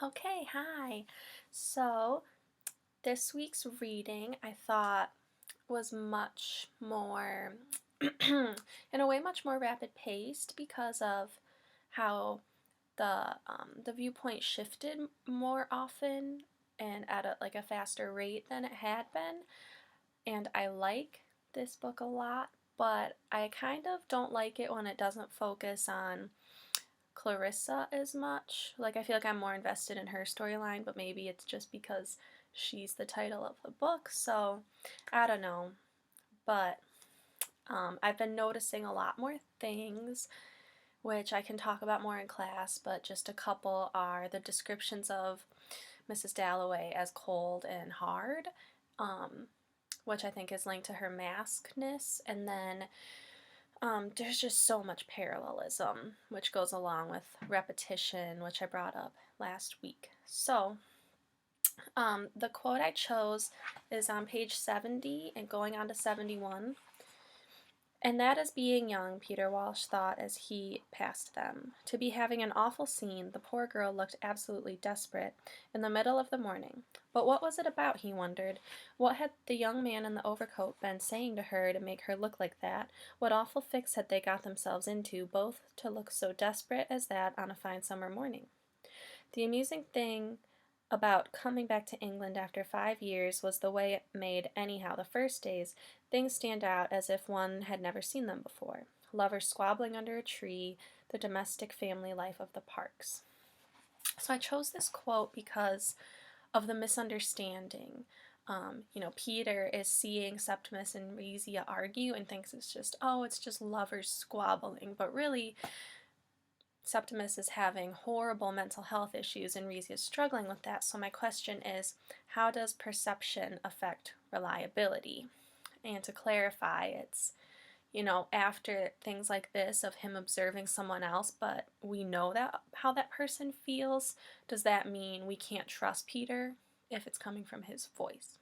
Okay, hi. So this week's reading I thought was much more, in a way, much more rapid paced because of how the viewpoint shifted more often and at a faster rate than it had been. And I like this book a lot, but I kind of don't like it when it doesn't focus on Clarissa as much. Like, I feel like I'm more invested in her storyline, but maybe it's just because she's the title of the book, so I don't know. But I've been noticing a lot more things, which I can talk about more in class, but just a couple are the descriptions of Mrs. Dalloway as cold and hard, um, which I think is linked to her maskness, and then there's just so much parallelism, which goes along with repetition, which I brought up last week. So, the quote I chose is on page 70 and going on to 71. And that is being young, Peter Walsh thought as he passed them. To be having an awful scene, the poor girl looked absolutely desperate, in the middle of the morning. But what was it about, he wondered? What had the young man in the overcoat been saying to her to make her look like that? What awful fix had they got themselves into, both to look so desperate as that on a fine summer morning? The amusing thing about coming back to England after 5 years was the way it made, anyhow, the first days, things stand out as if one had never seen them before. Lovers squabbling under a tree, the domestic family life of the Parks. So I chose this quote because of the misunderstanding. Peter is seeing Septimus and Rhea argue and thinks it's just lovers squabbling, but really Septimus is having horrible mental health issues and Rhea is struggling with that. So my question is, how does perception affect reliability? And to clarify, it's, after things like this of him observing someone else, but we know that how that person feels, does that mean we can't trust Peter if it's coming from his voice?